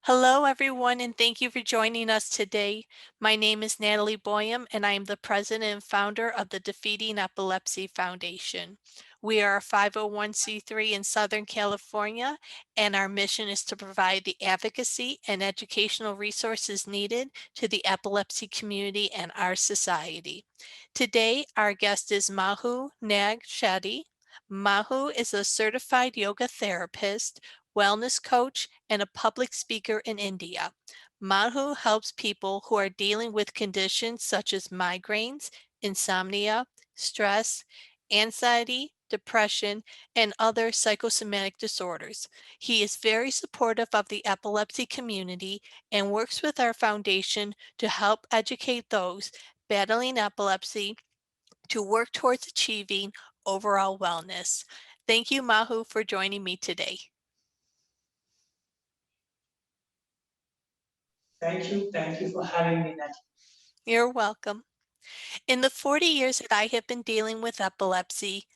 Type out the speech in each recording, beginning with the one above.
Hello, everyone, and thank you for joining us today. My name is Natalie Boehm, and I am the president and founder of the Defeating Epilepsy Foundation. We are a 501c3 in Southern California, and our mission is to provide the advocacy and educational resources needed to the epilepsy community and our society. Today, our guest is Madhu Nag Shetty. Madhu is a certified yoga therapist, wellness coach, and a public speaker in India. Madhu helps people who are dealing with conditions such as migraines, insomnia, stress, anxiety, depression, and other psychosomatic disorders. He is very supportive of the epilepsy community and works with our foundation to help educate those battling epilepsy to work towards achieving overall wellness. Thank you, Madhu, for joining me today. Thank you for having me, Natalie. You're welcome. In the 40 years that I have been dealing with epilepsy,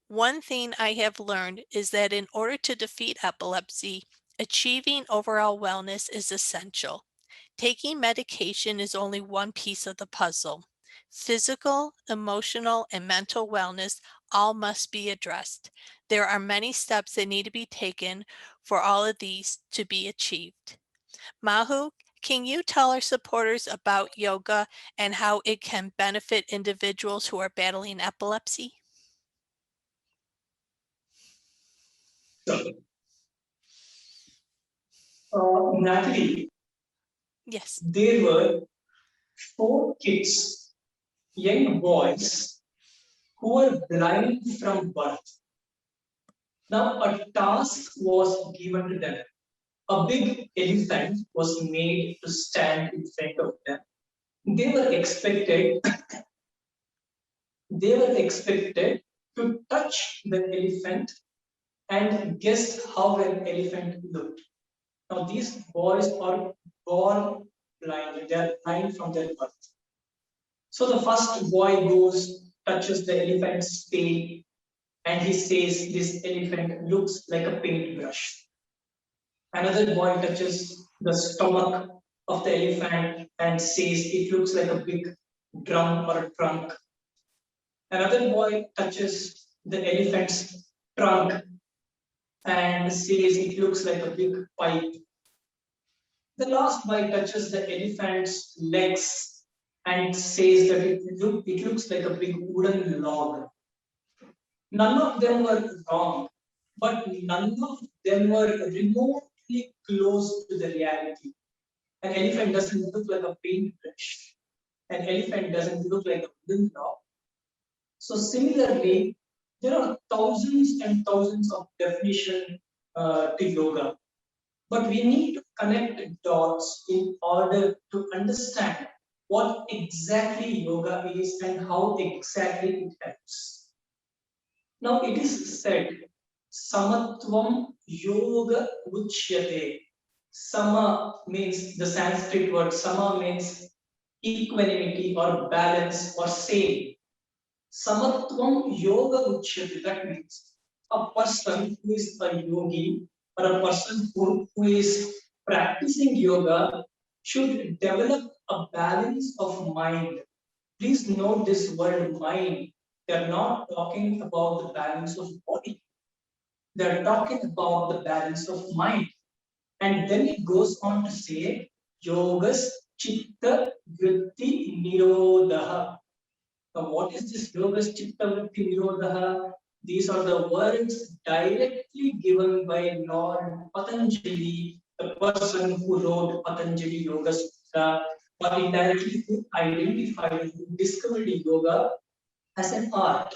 one thing I have learned is that in order to defeat epilepsy, achieving overall wellness is essential. Taking medication is only one piece of the puzzle. Physical, emotional, and mental wellness all must be addressed. There are many steps that need to be taken for all of these to be achieved. Madhu, can you tell our supporters about yoga and how it can benefit individuals who are battling epilepsy? Natalie, Yes. there were four kids, young boys, who were blind from birth. Now, a task was given to them. A big elephant was made to stand in front of them. They were expected, they were expected to touch the elephant and guess how an elephant looked. Now, these boys are born blind. They are blind from their birth. So the first boy goes, touches the elephant's tail, and he says, "This elephant looks like a paintbrush." Another boy touches the stomach of the elephant and says, "It looks like a big drum or a trunk." Another boy touches the elephant's trunk and says, "It looks like a big pipe." The last boy touches the elephant's legs and says that it looks like a big wooden log. None of them were wrong, but none of them were remotely close to the reality. An elephant doesn't look like a paintbrush. An elephant doesn't look like a wooden log. So similarly, there are thousands and thousands of definitions to yoga, but we need to connect dots in order to understand what exactly yoga is and how exactly it helps. Now it is said, Samatvam Yoga Uchyate. Sama means the Sanskrit word sama means equanimity or balance or same. Samatvam Yoga Uchyate. That means a person who is a yogi or a person who is practicing yoga should develop a balance of mind. Please note this word mind. They are not talking about the balance of body. They are talking about the balance of mind. And then it goes on to say, yogas chitta vritti nirodha. Now, what is this yogas chitta vritti nirodha? These are the words directly given by Lord Patanjali, the person who wrote Patanjali Yoga Sutra, or indirectly who identified, who discovered yoga as an art.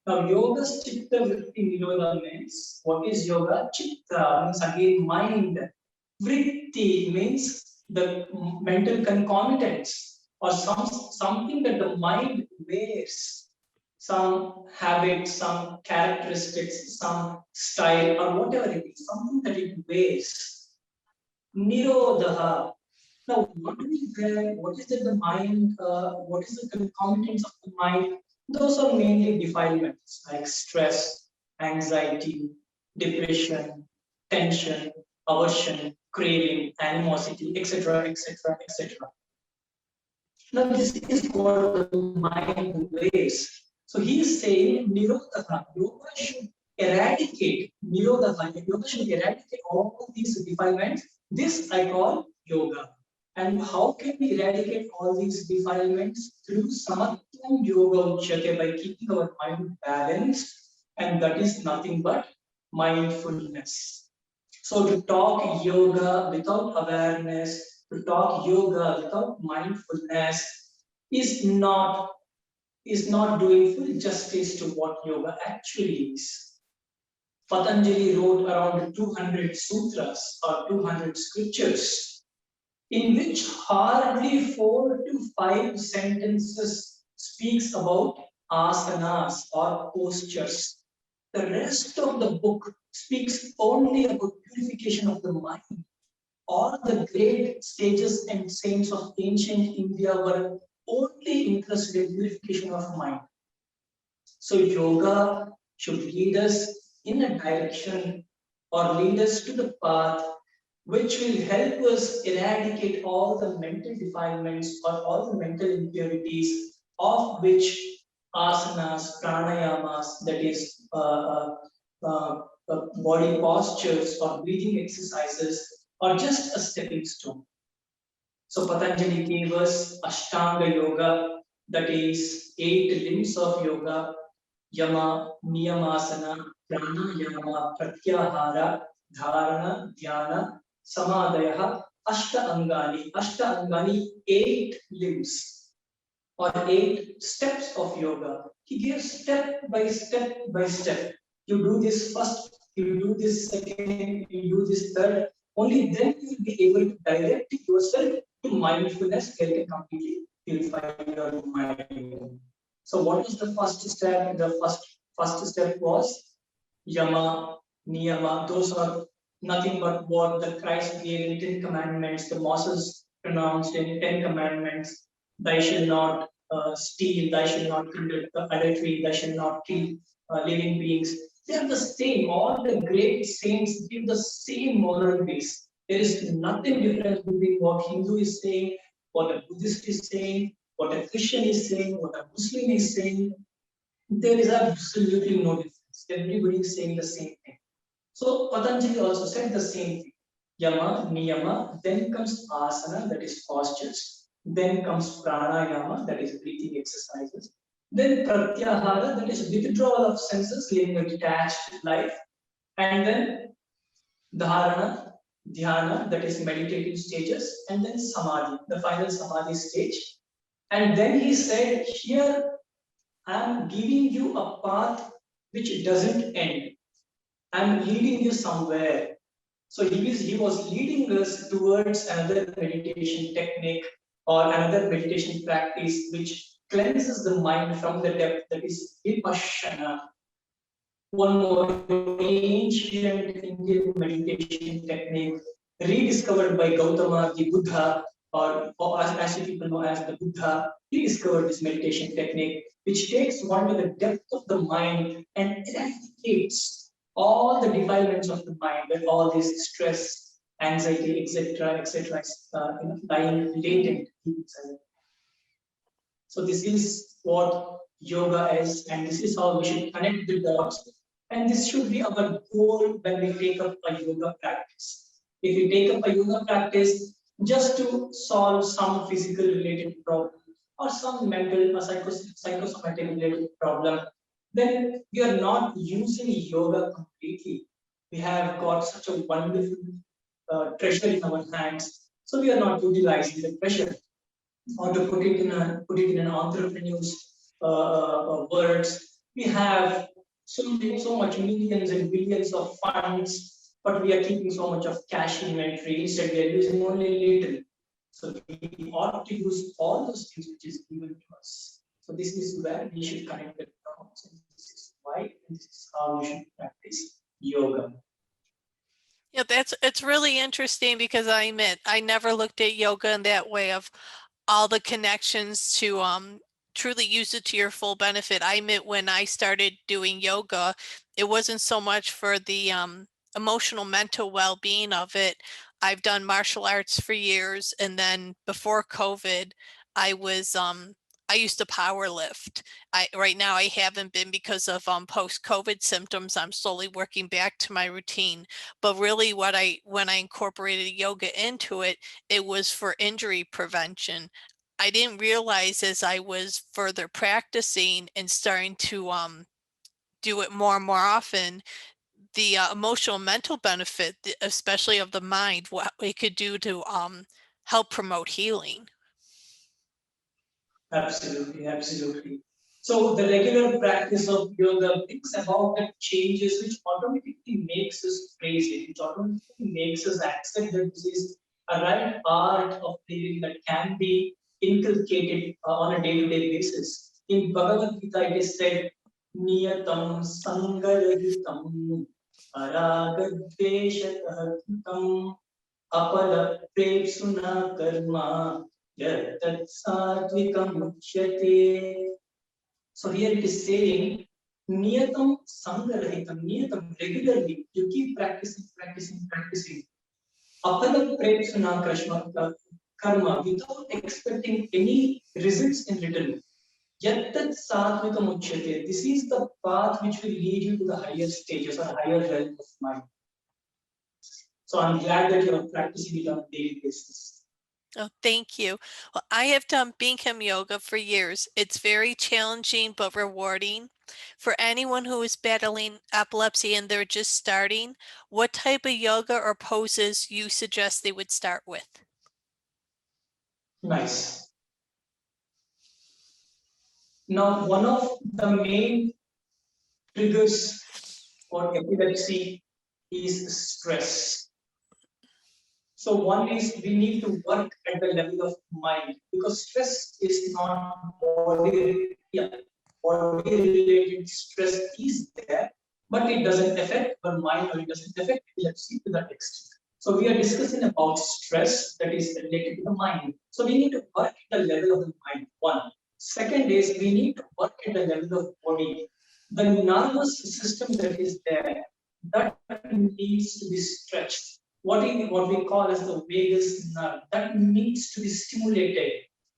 Now, yoga chitta vritti nirodha means, what is yoga? Chitta means again mind. Vritti means the mental concomitants or something that the mind wears, some habit, some characteristics, some style, or whatever it is, something that it wears. Nirodha. Now, what do we wear? What is the mind? What is the concomitants of the mind? Those are mainly defilements like stress, anxiety, depression, tension, aversion, craving, animosity, etc., etc., etc. Now, this is what the mind weighs. So he is saying Nirodha, yoga should eradicate Nirodha, yoga should eradicate all these defilements. This I call yoga. And how can we eradicate all these defilements? Through Samatvam Yoga Uchyate, by keeping our mind balanced, and that is nothing but mindfulness. So to talk yoga without awareness, to talk yoga without mindfulness is not doing full justice to what yoga actually is. Patanjali wrote around 200 sutras or 200 scriptures, in which hardly 4 to 5 sentences speaks about asanas or postures. The rest of the book speaks only about purification of the mind. All the great sages and saints of ancient India were only interested in purification of mind. So yoga should lead us in a direction or lead us to the path which will help us eradicate all the mental defilements or all the mental impurities, of which asanas, pranayamas, that is body postures or breathing exercises, are just a stepping stone. So Patanjali gave us Ashtanga Yoga, that is 8 limbs of yoga: Yama, Niyamasana, Pranayama, Pratyahara, Dharana, Dhyana, Samadaya, Ashta Angani. Ashta Angani, 8 limbs or 8 steps of yoga. He gives step by step by step. You do this first, you do this second, you do this third. Only then you will be able to direct yourself to mindfulness, where you can completely purify your mind. So, what was the first step? The first step was Yama, Niyama. Those are nothing but what the Christ gave in 10 Commandments. The Moses pronounced in 10 Commandments. Thou shalt not steal, thou shalt not commit adultery, thou shalt not kill living beings. They are the same. All the great saints give the same moral base. There is nothing different between what Hindu is saying, what a Buddhist is saying, what a Christian is saying, what a Muslim is saying. There is absolutely no difference. Everybody is saying the same thing. So Patanjali also said the same thing. Yama, Niyama, then comes asana, that is postures. Then comes pranayama, that is breathing exercises. Then pratyahara, that is withdrawal of senses, living a detached life. And then dharana, dhyana, that is meditative stages. And then samadhi, the final samadhi stage. And then he said, here I am giving you a path which doesn't end. I'm leading you somewhere. So he was leading us towards another meditation technique or another meditation practice which cleanses the mind from the depth, that is vipassana. One more ancient Indian meditation technique rediscovered by Gautama the Buddha, or as people know as the Buddha. He discovered this meditation technique which takes one to the depth of the mind and eradicates all the defilements of the mind, with all this stress, anxiety, etc., etc., lying latent inside. So this is what yoga is, and this is how we should connect the dots. And this should be our goal when we take up a yoga practice. If we take up a yoga practice just to solve some physical related problem or some mental or psychosomatic related problem, then we are not using yoga completely. We have got such a wonderful treasure in our hands, so we are not utilizing the treasure. Or to put it in an entrepreneur's words, we have so much millions and billions of funds, but we are keeping so much of cash inventory. Instead, we are using only little. So we ought to use all those things which is given to us. So this is where we should connect the dots. This is why, and this is how we should practice yoga. Yeah, it's really interesting because I admit I never looked at yoga in that way of all the connections to truly use it to your full benefit. I admit when I started doing yoga, it wasn't so much for the emotional mental well-being of it. I've done martial arts for years, and then before COVID, I was I used to power lift. Right now I haven't been because of post-COVID symptoms. I'm slowly working back to my routine. But really when I incorporated yoga into it, it was for injury prevention. I didn't realize as I was further practicing and starting to do it more and more often, the emotional mental benefit, especially of the mind, what it could do to help promote healing. Absolutely, absolutely. So the regular practice of yoga brings about that changes which automatically makes us praise it, which automatically makes us accept that this is a right art of living that can be inculcated on a day-to-day basis. In Bhagavad Gita, it is said, Niyatam Sangarahitam Aragadveshataham अपलप्रेप्सुना कर्म यत्तत् सात्विकम् उच्यते. So here it is saying, niyatam sangarahitam, niyatam, regularly, you keep practicing, practicing, practicing. Apalapprepsuna karma, without expecting any results in return. Yattat satvikam uchyate. This is the path which will lead you to the higher stages or higher realm of mind. So I'm glad that you are practicing it on a daily basis. Oh, thank you. Well, I have done Bikram yoga for years. It's very challenging but rewarding. For anyone who is battling epilepsy and they're just starting, what type of yoga or poses you suggest they would start with? Nice. Now, one of the main triggers for epilepsy is stress. So one is we need to work at the level of mind because stress is not body, yeah, body related stress is there, but it doesn't affect our mind or it doesn't affect epilepsy to that extent. So we are discussing about stress that is related to the mind. So we need to work at the level of the mind. One. Second is we need to work at the level of body. The nervous system that is there, that needs to be stretched. What we call as the vagus nerve, that needs to be stimulated.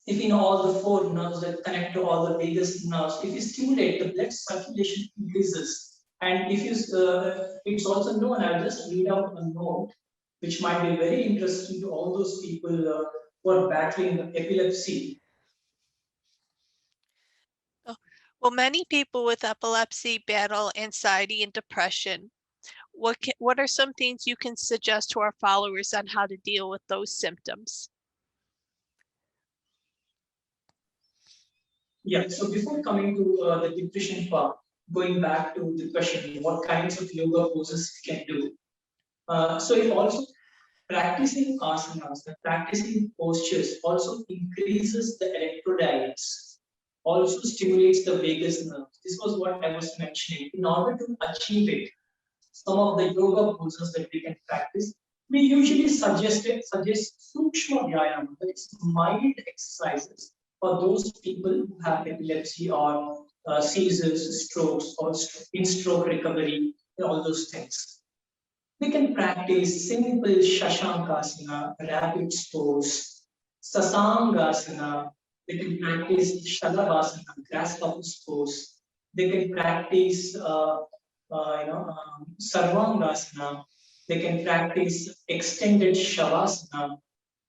If in all the four nerves that connect to all the vagus nerves, if you stimulate, the blood circulation increases. And if you, it's also known, I'll just read out a note, which might be very interesting to all those people who are battling epilepsy. Oh, well, many people with epilepsy battle anxiety and depression. What are some things you can suggest to our followers on how to deal with those symptoms? Yeah, so before coming to the depression part, going back to the question, what kinds of yoga poses we can do? So it also practicing asanas, the practicing postures also increases the electrolytes, also stimulates the vagus nerve. This was what I was mentioning. In order to achieve it, some of the yoga poses that we can practice, we usually suggest sukshma vyayama, that is mild exercises for those people who have epilepsy or seizures, strokes, or in stroke recovery, and all those things. We can practice simple Shashankasana, rapid pose, Sasangasana. They can practice Shalabhasana, grasshopper pose. They can practice, Sarvangasana. They can practice extended Shavasana.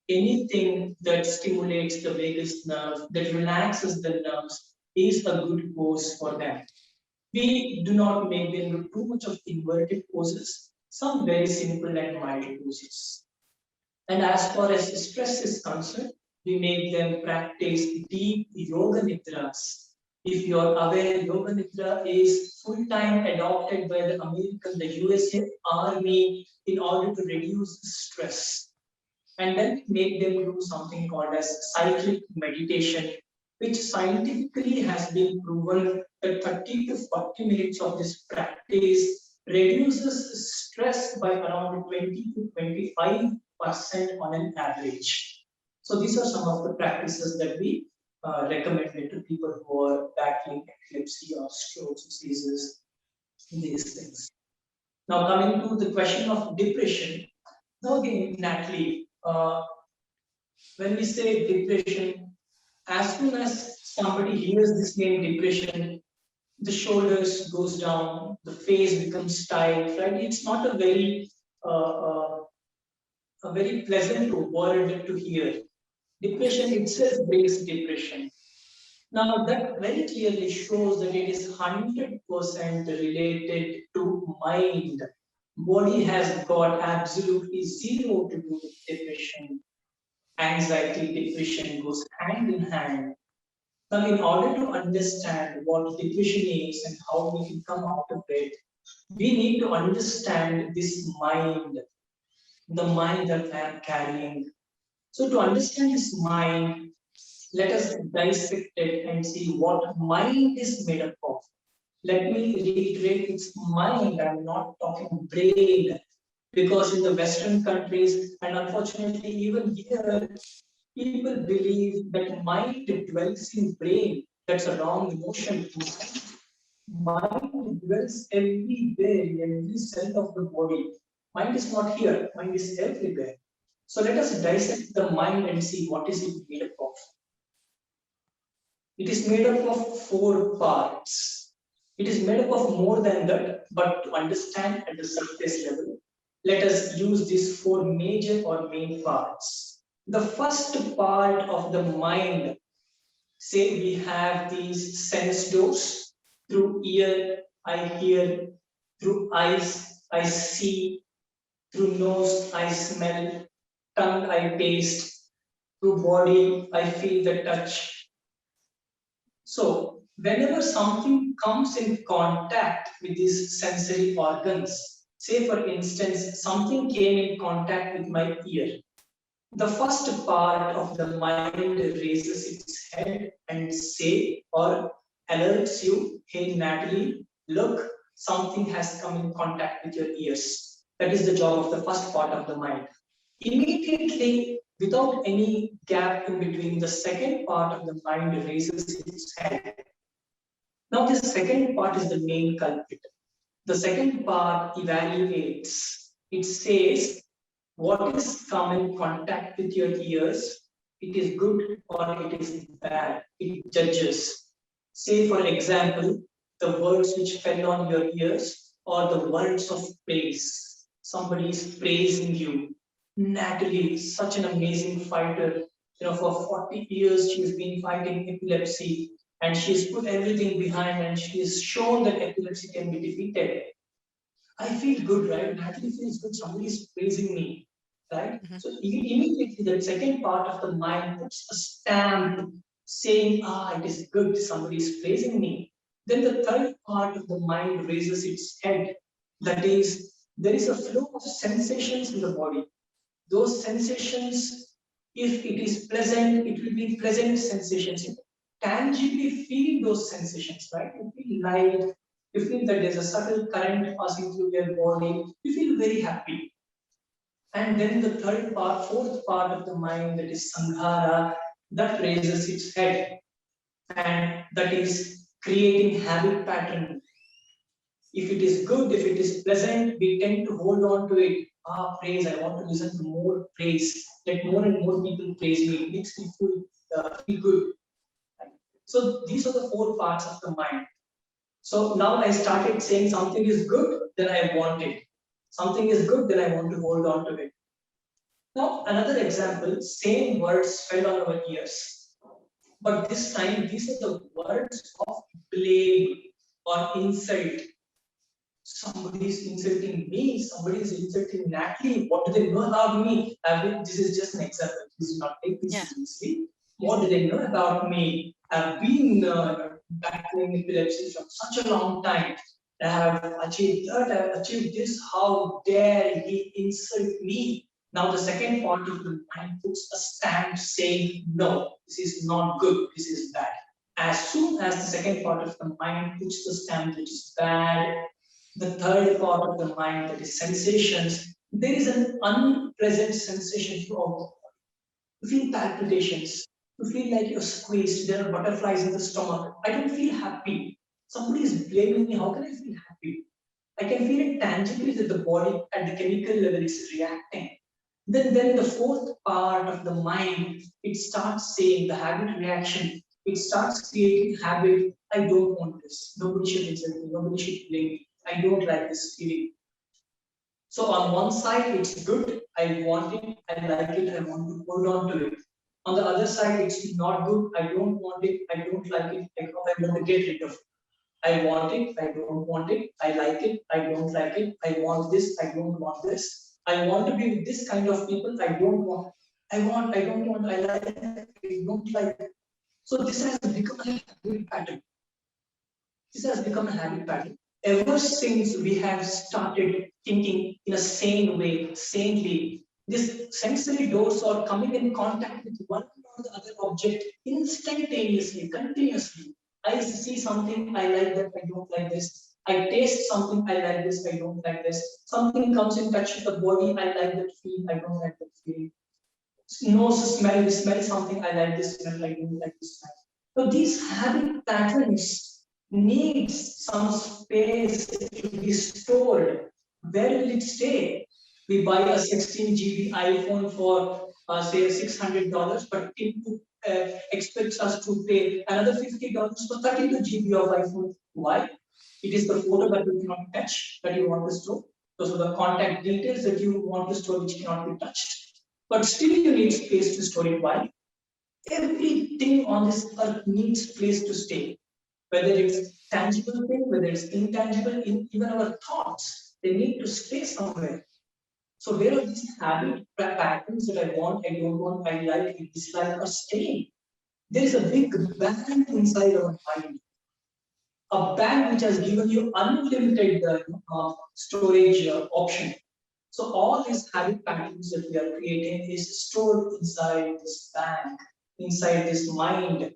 Anything that stimulates the vagus nerve, that relaxes the nerves, is a good pose for them. We do not make them do too much of inverted poses, some very simple and mild poses. And as far as stress is concerned, we make them practice deep yoga nidras. If you're aware, yoga nidra is full-time adopted by the American, the USA Army in order to reduce stress. And then make them do something called as cyclic meditation, which scientifically has been proven that 30 to 40 minutes of this practice reduces stress by around 20 to 25% on an average. So these are some of the practices that we recommended to people who are battling epilepsy or strokes, diseases, these things. Now coming to the question of depression, Now again, Natalie, when we say depression, as soon as somebody hears this name depression, the shoulders goes down, the face becomes tight, right? It's not uh, uh, a very pleasant word to hear. Depression itself brings depression. Now that very clearly shows that it is 100% related to mind. Body has got absolutely zero to do with depression. Anxiety, depression goes hand in hand. Now, in order to understand what depression is and how we can come out of it, we need to understand this mind, the mind that I am carrying. So, to understand this mind, let us dissect it and see what mind is made up of. Let me reiterate, it's mind, I'm not talking brain, because in the Western countries, and unfortunately even here, people believe that mind dwells in brain. That's a wrong notion. Mind dwells everywhere, in every cell of the body. Mind is not here, mind is everywhere. So let us dissect the mind and see what is it made up of. It is made up of four parts. It is made up of more than that, but to understand at the surface level, let us use these four major or main parts. The first part of the mind, say we have these sense doors. Through ear, I hear, through eyes, I see, through nose, I smell, tongue, I taste, through body, I feel the touch. So, whenever something comes in contact with these sensory organs, say for instance, something came in contact with my ear, the first part of the mind raises its head and say or alerts you, hey Natalie, look, something has come in contact with your ears. That is the job of the first part of the mind. Immediately, without any gap in between, the second part of the mind raises its head. Now, this second part is the main culprit. The second part evaluates. It says what is come in contact with your ears, it is good or it is bad. It judges. Say, for example, the words which fell on your ears or the words of praise. Somebody is praising you. Natalie is such an amazing fighter. For 40 years she's been fighting epilepsy and she's put everything behind and she's shown that epilepsy can be defeated. I feel good, right? Natalie feels good. Somebody is praising me, right? Mhm. So immediately the second part of the mind puts a stamp saying, it is good. Somebody is praising me. Then the third part of the mind raises its head. That is, there is a flow of sensations in the body. Those sensations, if it is pleasant, it will be pleasant sensations. You tangibly feel those sensations, right? You feel light, you feel that there's a subtle current passing through your body, you feel very happy. And then the third part, fourth part of the mind, that is sanghara, that raises its head, and that is creating habit pattern. If it is good, if it is pleasant, we tend to hold on to it. Praise, I want to listen to more praise. Let more and more people praise me. It makes me feel good. So these are the four parts of the mind. So now I started saying something is good, then I want it. Something is good, then I want to hold on to it. Now, another example, same words fell on our ears. But this time, these are the words of blame or insult. Somebody is insulting me, somebody is insulting Natalie. What do they know about me? This is just an example. Please do not take this Yeah. seriously. What do they know about me? I've been battling epilepsy for such a long time. I have achieved that, I have achieved this. How dare he insult me? Now, the second part of the mind puts a stamp saying, no, this is not good, this is bad. As soon as the second part of the mind puts the stamp which is bad, the third part of the mind, that is sensations, there is an unpleasant sensation throughout. You feel palpitations, you feel like you're squeezed, there are butterflies in the stomach. I don't feel happy. Somebody is blaming me. How can I feel happy? I can feel it tangibly that the body at the chemical level is reacting. Then the fourth part of the mind, it starts saying the habit reaction. It starts creating habit. I don't want this. Nobody should insult me. Nobody should blame me. I don't like this feeling. So on one side, it's good. I want it. I like it. I want to hold on to it. On the other side, it's not good. I don't want it. I don't like it. I want to get rid of it. I want it, I don't want it, I like it, I don't like it, I want this, I don't want this. I want to be with this kind of people, I don't want, I don't want, I like it, I don't like it. So this has become a habit pattern. This has become a habit pattern. Ever since we have started thinking in a sane way, sanely, these sensory doors are coming in contact with one or the other object instantaneously, continuously. I see something, I like that, I don't like this. I taste something, I like this, I don't like this. Something comes in touch with the body, I like that feeling, I don't like that feeling. Nose smell, we smell something, I like this smell, I don't like this smell. So these habit patterns needs some space to be stored. Where will it stay? We buy a 16 GB iPhone for say $600, but it expects us to pay another $50 for 32 GB of iPhone. Why? It is the photo that you cannot touch that you want to store. Those are the contact details that you want to store which cannot be touched. But still you need space to store it. Why? Everything on this earth needs place to stay. Whether it's tangible thing, whether it's intangible, even our thoughts, they need to stay somewhere. So where are these habit patterns that I want, I don't want, I like, I dislike are staying? There is a big bank inside our mind, a bank which has given you unlimited storage option. So all these habit patterns that we are creating is stored inside this bank, inside this mind.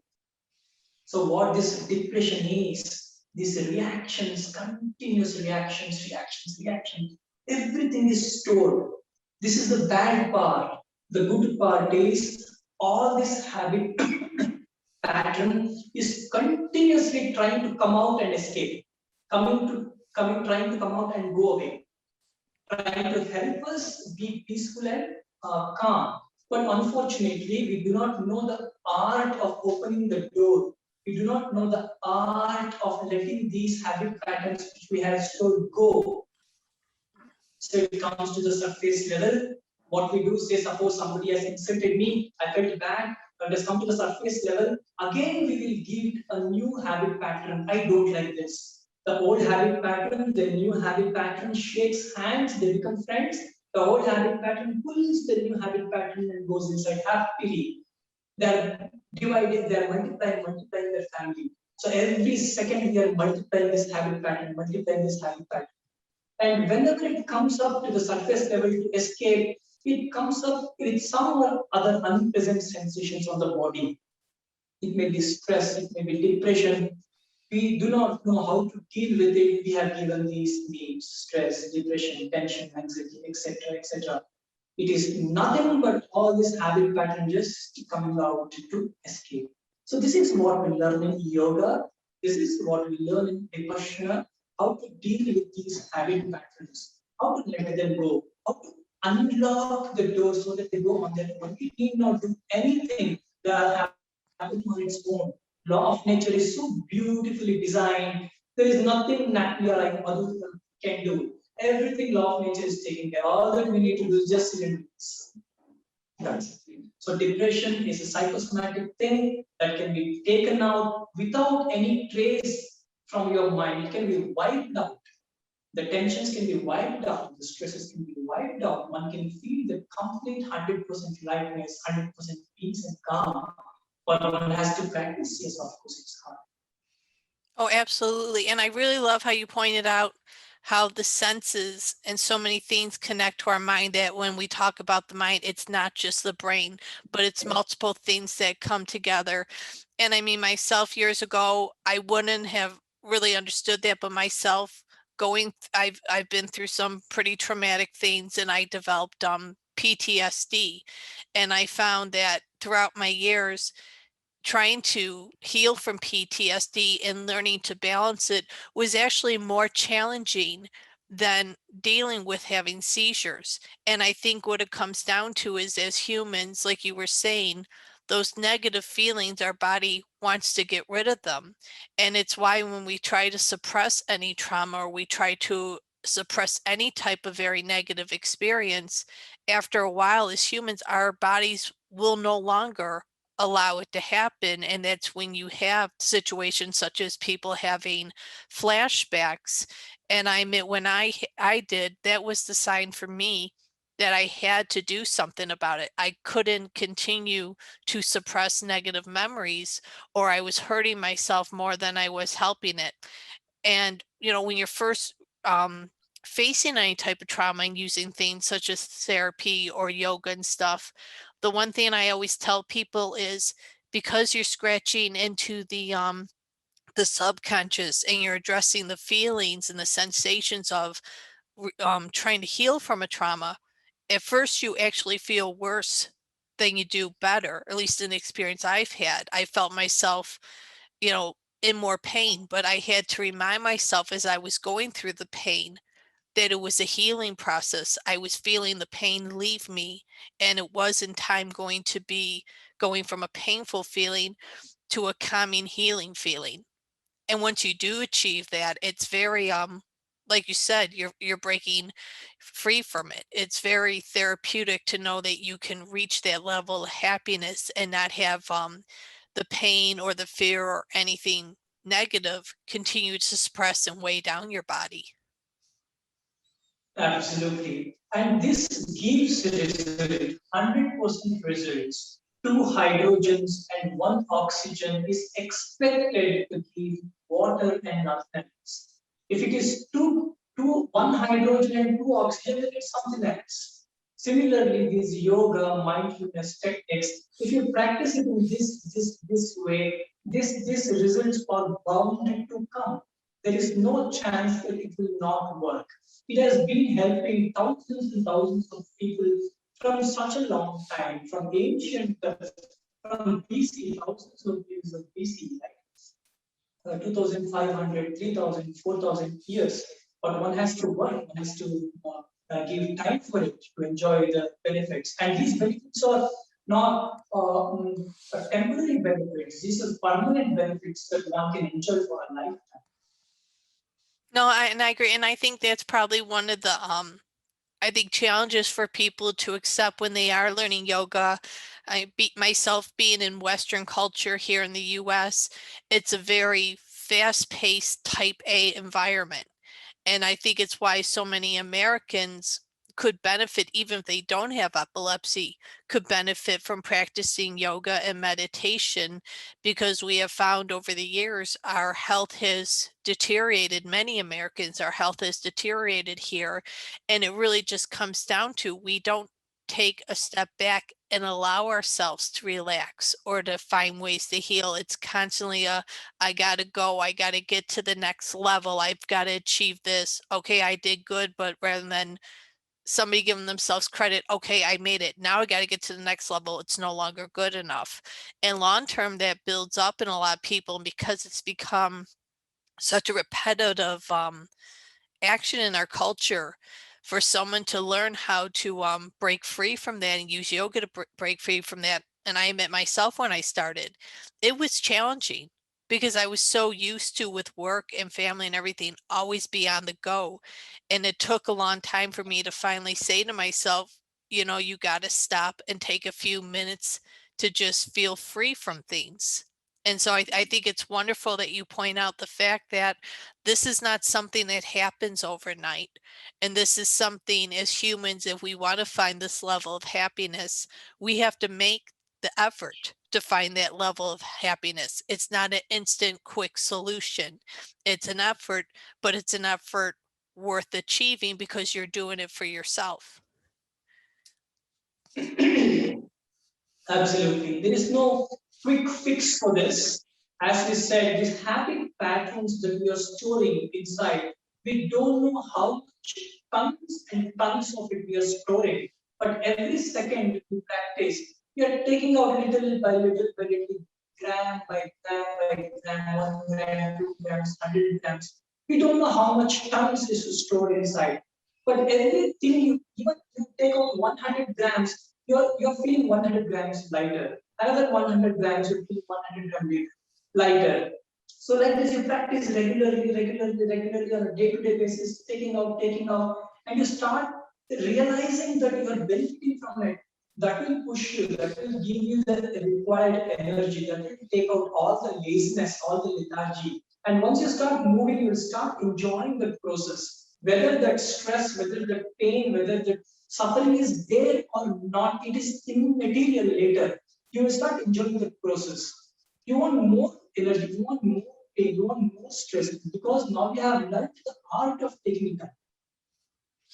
So what this depression is, these reactions, continuous reactions, everything is stored. This is the bad part. The good part is all this habit pattern is continuously trying to come out and escape, trying to come out and go away, trying to help us be peaceful and calm. But unfortunately, we do not know the art of opening the door. We do not know the art of letting these habit patterns which we have stored go. So it comes to the surface level. What we do, say, suppose somebody has insulted me, I felt bad, but has come to the surface level. Again, we will give a new habit pattern. I don't like this. The old habit pattern, the new habit pattern shakes hands, they become friends. The old habit pattern pulls the new habit pattern and goes inside happily. They're dividing, they're multiplying their family. So every second we are multiplying this habit pattern, multiplying this habit pattern. And whenever it comes up to the surface level to escape, it comes up with some or other unpleasant sensations on the body. It may be stress, it may be depression. We do not know how to deal with it. We have given these names: stress, depression, tension, anxiety, etc., etc. It is nothing but all this habit pattern just coming out to escape. So this is what we learn in yoga. This is what we learn in Vipassana, how to deal with these habit patterns, how to let them go, how to unlock the door so that they go on their own. We need not do anything. They are happening on its own. Law of nature is so beautifully designed. There is nothing Natalie like Madhu can do. Everything law of nature is taking care. All that we need to do is just sit and that's it. So depression is a psychosomatic thing that can be taken out without any trace from your mind. It can be wiped out. The tensions can be wiped out. The stresses can be wiped out. One can feel the complete 100% lightness, 100% peace and calm. But one has to practice. Yes, of course, it's hard. Oh, absolutely. And I really love how you pointed out how the senses and so many things connect to our mind, that when we talk about the mind, it's not just the brain, but it's multiple things that come together. And I mean, myself years ago, I wouldn't have really understood that, but myself I've been through some pretty traumatic things, and I developed PTSD. And I found that throughout my years, trying to heal from PTSD and learning to balance it was actually more challenging than dealing with having seizures. And I think what it comes down to is, as humans, like you were saying, those negative feelings, our body wants to get rid of them. And it's why when we try to suppress any trauma, or we try to suppress any type of very negative experience, after a while, as humans, our bodies will no longer allow it to happen. And that's when you have situations such as people having flashbacks. And I admit, when I did, that was the sign for me that I had to do something about it. I couldn't continue to suppress negative memories, or I was hurting myself more than I was helping it. And, when you're first facing any type of trauma and using things such as therapy or yoga and stuff, the one thing I always tell people is, because you're scratching into the subconscious, and you're addressing the feelings and the sensations of trying to heal from a trauma, at first you actually feel worse than you do better. At least in the experience I've had, I felt myself, you know, in more pain, but I had to remind myself as I was going through the pain that it was a healing process. I was feeling the pain leave me, and it was in time going to be going from a painful feeling to a calming, healing feeling. And once you do achieve that, it's very like you said, you're breaking free from it. It's very therapeutic to know that you can reach that level of happiness and not have the pain or the fear or anything negative continue to suppress and weigh down your body. Absolutely. And this gives result, 100% results. Two hydrogens and one oxygen is expected to give water and nothing else. If it is one hydrogen and two oxygen, then it's something else. Similarly, these yoga mindfulness techniques, if you practice it in this way, this results are bound to come. There is no chance that it will not work. It has been helping thousands and thousands of people from such a long time, from ancient, from BC, thousands of years of BC, like 2,500, 3,000, 4,000 years. But one has to work, one has to give time for it to enjoy the benefits. And these benefits are not temporary benefits, these are permanent benefits that one can enjoy for a lifetime. No, and I agree. And I think that's probably one of the I think challenges for people to accept when they are learning yoga. I beat myself being in Western culture here in the US. It's a very fast-paced type A environment. And I think it's why so many Americans could benefit, even if they don't have epilepsy, could benefit from practicing yoga and meditation, because we have found over the years our health has deteriorated. Many Americans, our health has deteriorated here. And it really just comes down to, we don't take a step back and allow ourselves to relax or to find ways to heal. It's constantly I gotta go, I gotta get to the next level, I've got to achieve this. Okay, I did good, but rather than somebody giving themselves credit, okay, I made it, now I got to get to the next level, it's no longer good enough. And long term, that builds up in a lot of people, and because it's become such a repetitive action in our culture, for someone to learn how to break free from that and use yoga to break free from that. And I admit myself, when I started, it was challenging because I was so used to, with work and family and everything, always be on the go. And it took a long time for me to finally say to myself, you got to stop and take a few minutes to just feel free from things. And so I think it's wonderful that you point out the fact that this is not something that happens overnight. And this is something, as humans, if we want to find this level of happiness, we have to make the effort to find that level of happiness. It's not an instant, quick solution. It's an effort, but it's an effort worth achieving because you're doing it for yourself. Absolutely. There is no quick fix for this. As we said, these habit patterns that we are storing inside, we don't know how much tons and tons of it we are storing. But every second we practice, we are taking out little by little, gram by gram by gram, 1 gram, 2 grams, 100 grams. We don't know how much tons is stored inside. But everything, even you take out 100 grams, you're feeling 100 grams lighter. Another 100 grams, you feel 100 grams lighter. So like this, you practice regularly on a day-to-day basis, taking out, and you start realizing that you are benefiting from it. That will push you, that will give you the required energy, that will take out all the laziness, all the lethargy. And once you start moving, you will start enjoying the process. Whether that stress, whether that pain, whether that suffering is there or not, it is immaterial later. You will start enjoying the process. You want more energy, you want more pain, you want more stress, because now you have learned the art of taking it up.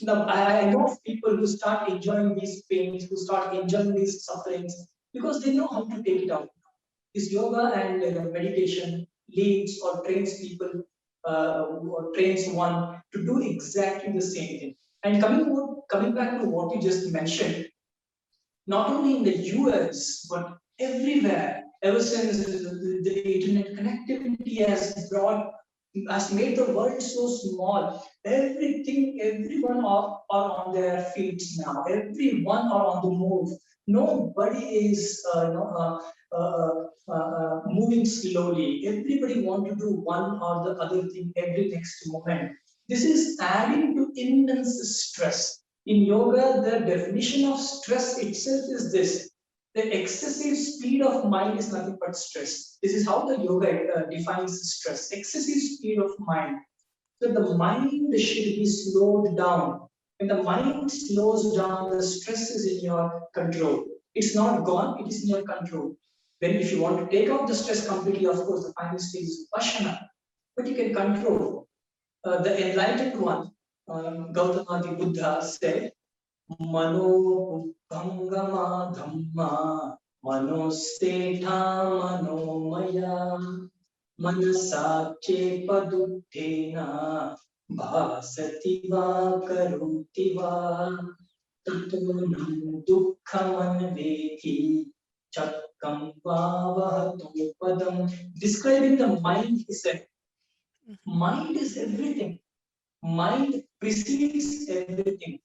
Now, I know of people who start enjoying these pains, who start enjoying these sufferings, because they know how to take it out. This yoga and meditation leads or trains people or trains one to do exactly the same thing. And coming back to what you just mentioned, not only in the US, but everywhere, ever since the internet connectivity has made the world so small. Everyone are on their feet now. Everyone are on the move. Nobody is moving slowly. Everybody want to do one or the other thing every next moment. This is adding to immense stress. In yoga, the definition of stress itself is this: the excessive speed of mind is nothing but stress. This is how the yoga defines stress: excessive speed of mind. So the mind should be slowed down. When the mind slows down, the stress is in your control. It's not gone, it is in your control. Then if you want to take out the stress completely, of course, the final stage is Vipassana. But you can control. The enlightened one, Gautama the Buddha, said, Mano Bhangama Dhamma Manostetha Manomaya Manasache Paduttena Bhasati Va Karoti Va Tatunam Dukkhamanveti Chakkam Vavahato Padam. Describing the mind, he said, mind is everything. Mind precedes everything.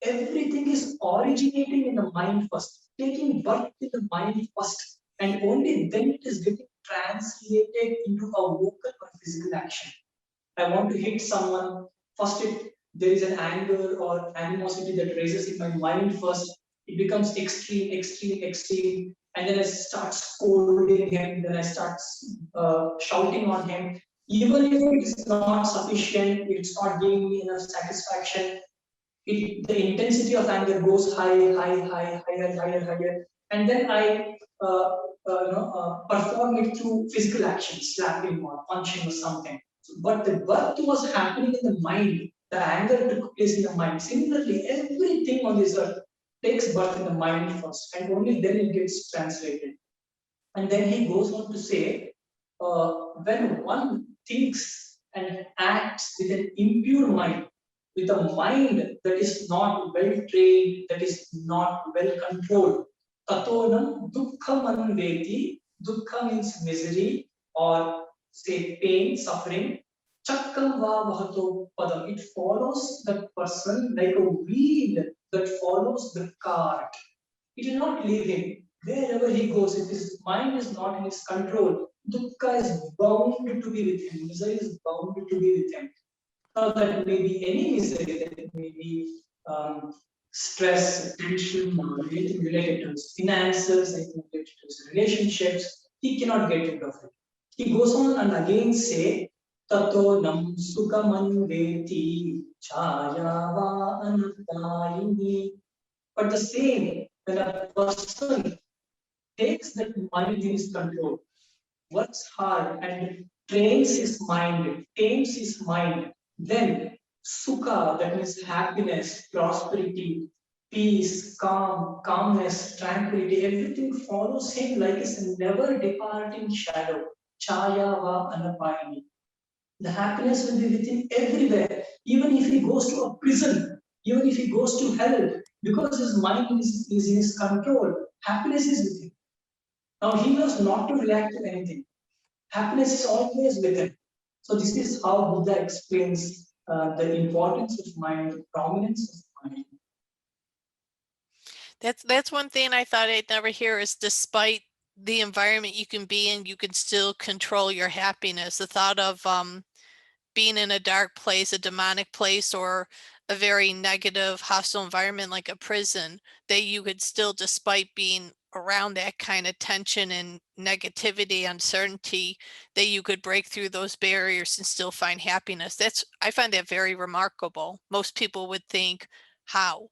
Everything is originating in the mind first, taking birth in the mind first, and only then it is getting translated into a vocal or physical action. I want to hit someone, first there is an anger or animosity that raises in my mind first. It becomes extreme, and then I start scolding him, then I start shouting on him. Even if it is not sufficient, it's not giving me enough satisfaction, the intensity of anger goes higher, and then I perform it through physical action, slapping or punching or something. But the birth was happening in the mind. The anger took place in the mind. Similarly, everything on this earth takes birth in the mind first, and only then it gets translated. And then he goes on to say, when one thinks and acts with an impure mind, with a mind that is not well trained, that is not well controlled, tatonam dukkha manveti. Dukkha means misery or say pain, suffering. Chakkam va vahato padam. It follows the person like a wheel that follows the cart. It will not leave him. Wherever he goes, if his mind is not in his control, dukkha is bound to be with him. Misery is bound to be with him. Now that may be any misery, that may be stress, tension, or anything related to his finances, anything related to his relationships, he cannot get rid of it. He goes on and again say, Tato nam sukhaman veti chayava anatayini. But the same, when a person takes that mind in his control, works hard and trains his mind, tames his mind, then sukha, that means happiness, prosperity, peace, calmness, tranquility, everything follows him like a never departing shadow. Chaya va anapayani. The happiness will be with him everywhere, even if he goes to a prison, even if he goes to hell, because his mind is in his control. Happiness is with him. Now he knows not to react to anything. Happiness is always with him. So this is how Buddha explains the importance of mind, the prominence of mind. That's one thing I thought I'd never hear is despite the environment you can be in, you can still control your happiness. The thought of being in a dark place, a demonic place, or a very negative, hostile environment like a prison, that you could still, despite being around that kind of tension and negativity, uncertainty, that you could break through those barriers and still find happiness. I find that very remarkable. Most people would think, how?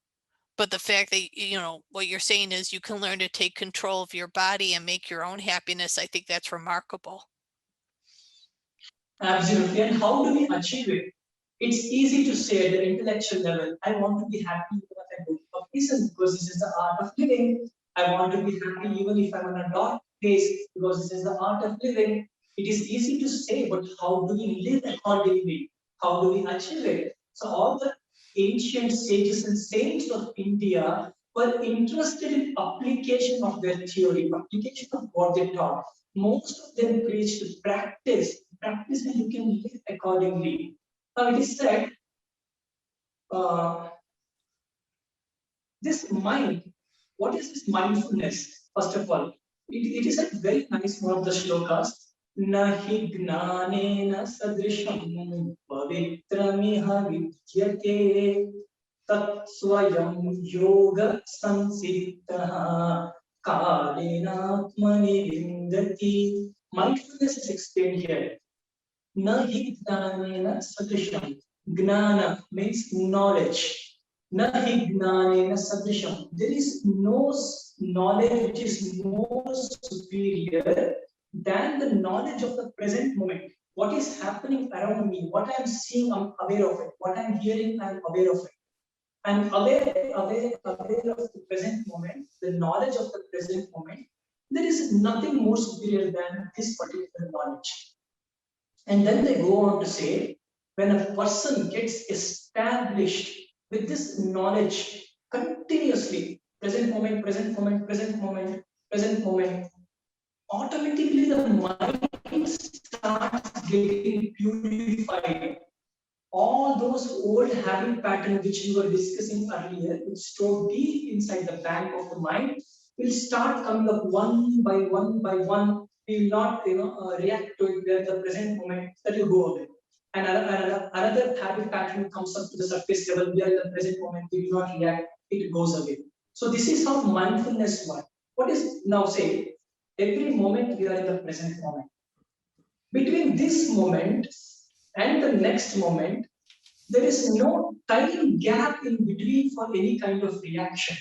But the fact that, what you're saying is you can learn to take control of your body and make your own happiness, I think that's remarkable. Absolutely. And how do we achieve it? It's easy to say at the intellectual level, I want to be happy even if I go for reason, because this is the art of living. I want to be happy even if I'm in a dark place, because this is the art of living. It is easy to say, but how do we live accordingly? How do we achieve it? So all the ancient sages and saints of India were interested in application of their theory, application of what they taught. Most of them preached practice and you can live accordingly. Now it is said, this mind, what is this mindfulness? First of all, it is a very nice one of the shlokas. Nahi gnanena sadrisham pavitramiha vidyate tat swayam yoga sansiddha kalenatmani vindati. Mindfulness is explained here. Nahi gnanena sadrisham. Gnana means knowledge. Nahi gnanena sadrisham. There is no knowledge which is more superior than the knowledge of the present moment. What is happening around me, what I am seeing, I'm aware of it. What I am hearing, I am aware of it. I'm aware of the present moment, the knowledge of the present moment. There is nothing more superior than this particular knowledge. And then they go on to say, when a person gets established with this knowledge continuously, present moment, present moment, present moment, present moment, automatically the mind starts getting purified. All those old habit patterns which we were discussing earlier, which stored deep inside the bank of the mind, will start coming up one by one by one. We will not, react to it at the present moment. That will go away. And another habit pattern comes up to the surface level. We are in the present moment. We do not react. It goes away. So this is how mindfulness works. What is now say? Every moment we are in the present moment. Between this moment and the next moment, there is no time gap in between for any kind of reaction.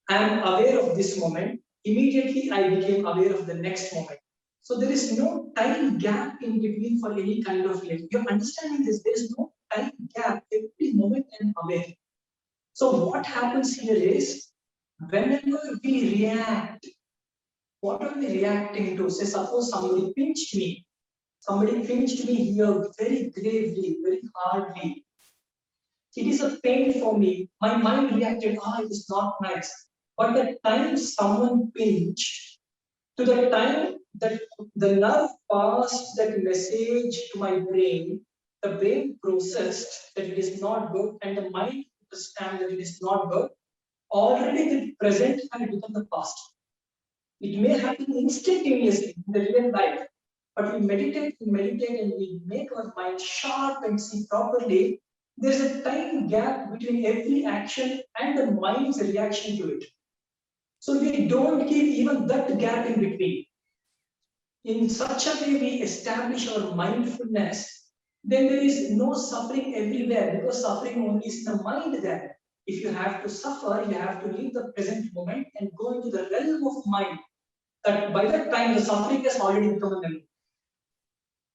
I am aware of this moment, immediately I became aware of the next moment. So there is no time gap in between for any kind of reaction. You're understanding this, there is no time gap, every moment I am aware. So what happens here is, whenever we react, what are we reacting to? Say suppose somebody pinched me. Somebody pinched me here very gravely, very hardly. It is a pain for me. My mind reacted, it is not nice. But the time someone pinched, to the time that the nerve passed that message to my brain, the brain processed that it is not good, and the mind understands that it is not good. Already the present had become the past. It may happen instantaneously in the real life, but we meditate, and we make our mind sharp and see properly. There's a time gap between every action and the mind's reaction to it. So we don't give even that gap in between. In such a way, we establish our mindfulness, then there is no suffering everywhere, because suffering only is in the mind there. If you have to suffer, you have to leave the present moment and go into the realm of mind. That by that time, the suffering has already become a memory.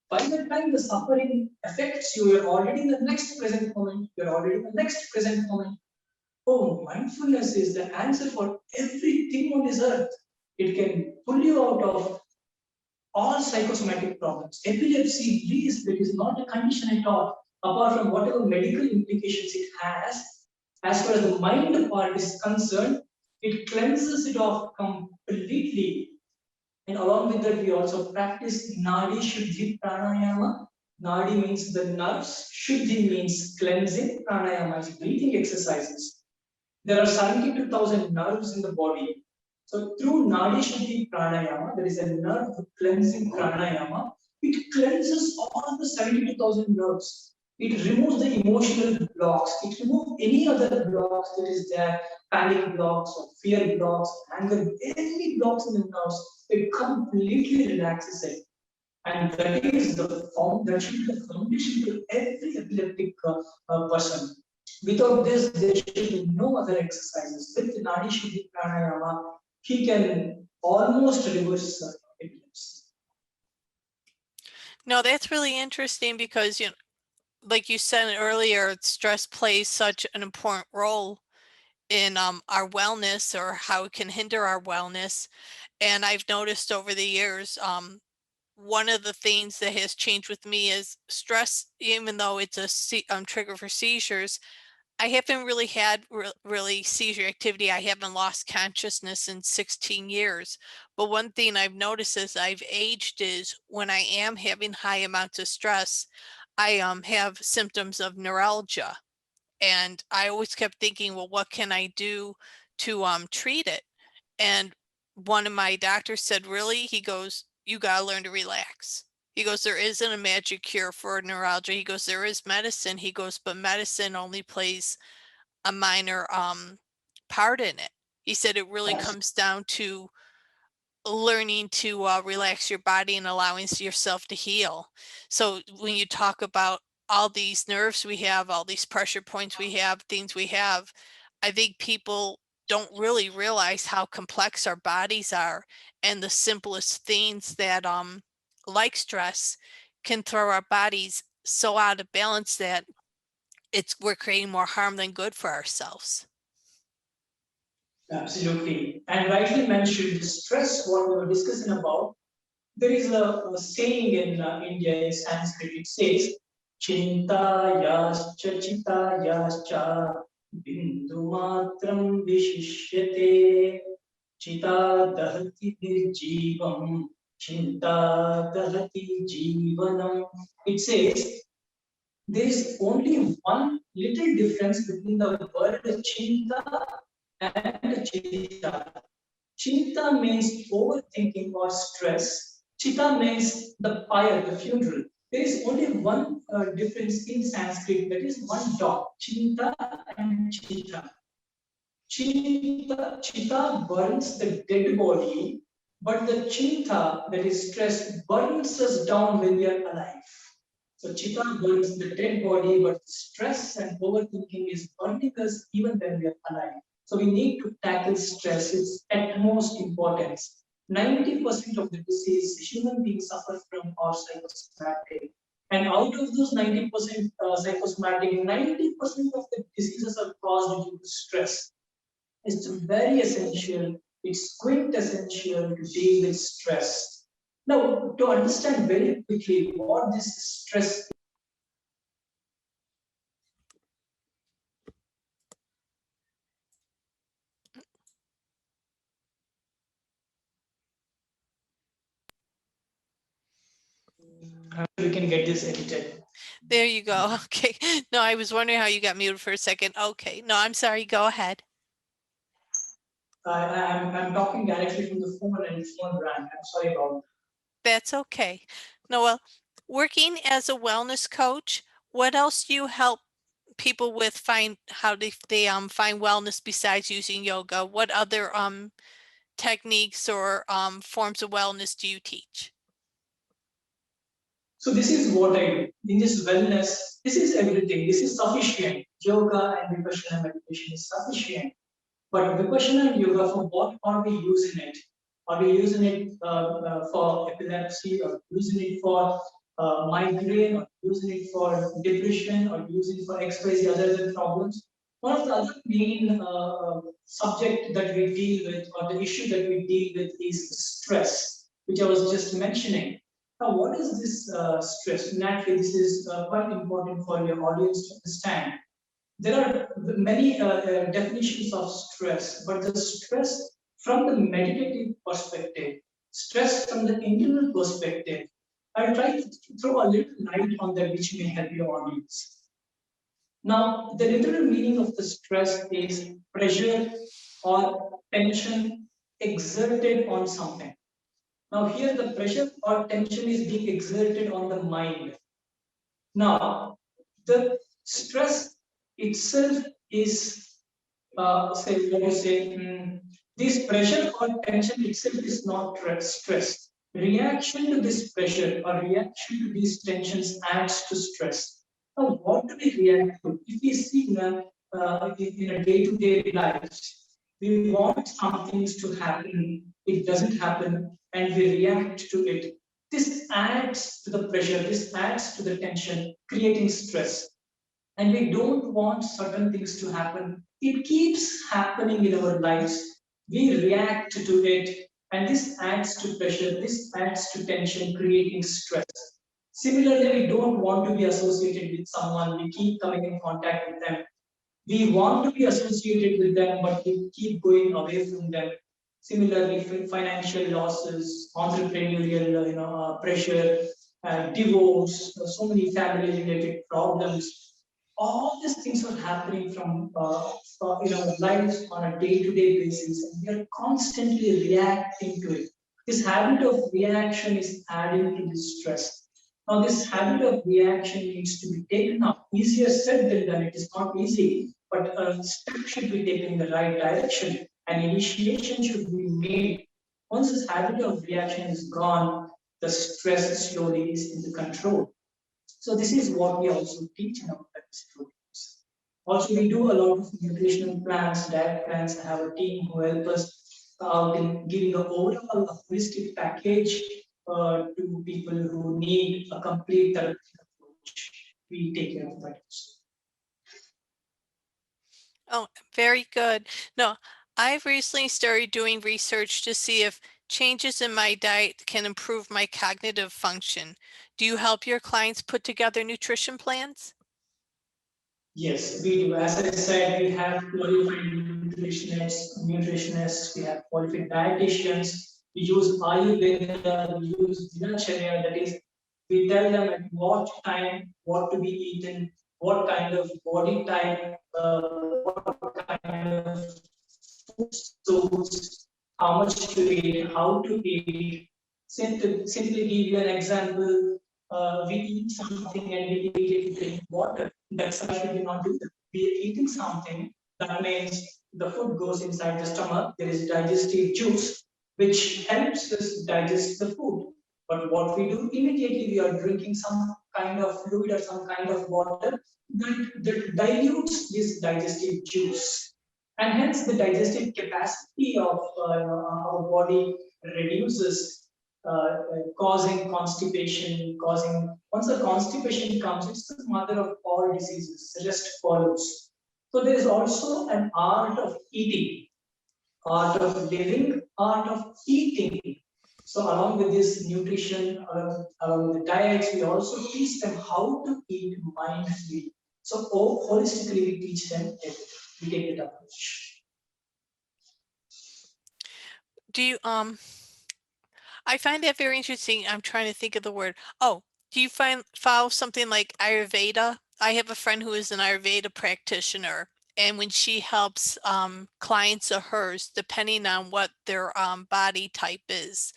By the time the suffering affects you, you're already in the next present moment, you're already in the next present moment. Oh, mindfulness is the answer for everything on this earth. It can pull you out of all psychosomatic problems. Epilepsy, please, that is not a condition at all, apart from whatever medical implications it has. As far as the mind part is concerned, it cleanses it off completely. And along with that, we also practice Nadi Shuddhi Pranayama. Nadi means the nerves, Shuddhi means cleansing, Pranayama is breathing exercises. There are 72,000 nerves in the body. So through Nadi Shuddhi Pranayama, there is a nerve cleansing Pranayama. It cleanses all the 72,000 nerves. It removes the emotional blocks. It removes any other blocks that is there, panic blocks or fear blocks, anger, any blocks in the nerves. It completely relaxes it. And that is that should be the foundation to every epileptic person. Without this, there should be no other exercises. With Nadi Shuddhi Pranayama, he can almost reverse epilepsy. No, that's really interesting because, like you said earlier, stress plays such an important role in our wellness, or how it can hinder our wellness. And I've noticed over the years, one of the things that has changed with me is stress. Even though it's a trigger for seizures, I haven't really had really seizure activity. I haven't lost consciousness in 16 years. But one thing I've noticed as I've aged is when I am having high amounts of stress, I have symptoms of neuralgia. And I always kept thinking, well, what can I do to treat it? And one of my doctors said, really? He goes, you got to learn to relax. He goes, there isn't a magic cure for neuralgia. He goes, there is medicine. He goes, but medicine only plays a minor part in it. He said it really comes down to learning to relax your body and allowing yourself to heal. So when you talk about all these nerves we have, all these pressure points we have, things we have, I think people don't really realize how complex our bodies are, and the simplest things that like stress can throw our bodies so out of balance that we're creating more harm than good for ourselves. Absolutely. And rightly mentioned, stress, what we were discussing about, there is a saying in India in Sanskrit, it says, Chinta yascha chita yascha bindu matram vishishyate chita dahati nirjeevam chinta dahati jeevanam. It says, there is only one little difference between the word chinta and chitta. Chitta means overthinking or stress. Chitta means the pyre, the funeral. There is only one difference in Sanskrit, that is one dot. Chitta and chitta. Chitta burns the dead body, but the chitta, that is stress, burns us down when we are alive. So chitta burns the dead body, but stress and overthinking is burning us even when we are alive. So we need to tackle stress. It's at most importance. 90% of the disease human beings suffer from are psychosomatic. And out of those 90% psychosomatic, 90% of the diseases are caused due to stress. It's very essential, it's quintessential to deal with stress. Now, to understand very quickly what this stress, we can get this edited. There you go. Okay. No, I was wondering how you got muted for a second. Okay. No, I'm sorry. Go ahead. I'm talking directly from the phone and phone rang. I'm sorry about that. That's okay. No, well, working as a wellness coach, what else do you help people with find how they find wellness besides using yoga? What other techniques or forms of wellness do you teach? So this is what I do. In this wellness, this is everything. This is sufficient. Yoga and vipassana meditation is sufficient. But vipassana and yoga, for what are we using it? Are we using it for epilepsy, or using it for migraine, or using it for depression, or using it for XYZ other than problems? One of the other main subject that we deal with, or the issue that we deal with, is stress, which I was just mentioning. Now, what is this stress? Naturally, this is quite important for your audience to understand. There are many definitions of stress, but the stress from the meditative perspective, stress from the internal perspective, I'll try to throw a little light on that which may help your audience. Now, the literal meaning of the stress is pressure or tension exerted on something. Now, here the pressure or tension is being exerted on the mind. Now, the stress itself is, say, let us say, this pressure or tension itself is not stress. Reaction to this pressure or reaction to these tensions adds to stress. Now, what do we react to? If we see in a day-to-day life, we want some things to happen, it doesn't happen, and we react to it. This adds to the pressure, this adds to the tension, creating stress. And we don't want certain things to happen. It keeps happening in our lives. We react to it, and this adds to pressure, this adds to tension, creating stress. Similarly, we don't want to be associated with someone, we keep coming in contact with them. We want to be associated with them, but we keep going away from them. Similarly, financial losses, entrepreneurial pressure, divorce, so many family-related problems. All these things are happening from in our lives on a day-to-day basis, and we are constantly reacting to it. This habit of reaction is adding to this stress. Now, this habit of reaction needs to be taken up. Easier said than done. It is not easy, but a step should be taken in the right direction. An initiation should be made. Once this habit of reaction is gone, the stress slowly is in the control. So this is what we also teach in our programs. Also, we do a lot of nutritional plans, diet plans. I have a team who help us out in giving an overall holistic package to people who need a complete therapeutic approach. We take care of that. Oh, very good. No, I've recently started doing research to see if changes in my diet can improve my cognitive function. Do you help your clients put together nutrition plans? Yes, we do. As I said, we have qualified nutritionists, we have qualified dietitians, we use Ayurveda, we use Dinacharya, that is, we tell them at what time, what to be eaten, what kind of body type, what kind of food source, how much to eat, how to eat. Simply give you an example, we eat something and we immediately drink water. That's why should we not do that? We are eating something, that means the food goes inside the stomach, there is digestive juice, which helps us digest the food. But what we do, immediately we are drinking some kind of fluid or some kind of water that dilutes this digestive juice. And hence the digestive capacity of our body reduces, causing constipation, causing, once the constipation comes, it's the mother of all diseases, rest follows. So there is also an art of eating, art of living, art of eating. So along with this nutrition, along with the diets, we also teach them how to eat mindfully. So holistically, we teach them everything. We take that approach. Do you, I find that very interesting. I'm trying to think of the word. Oh, do you follow something like Ayurveda? I have a friend who is an Ayurveda practitioner, and when she helps clients of hers, depending on what their body type is,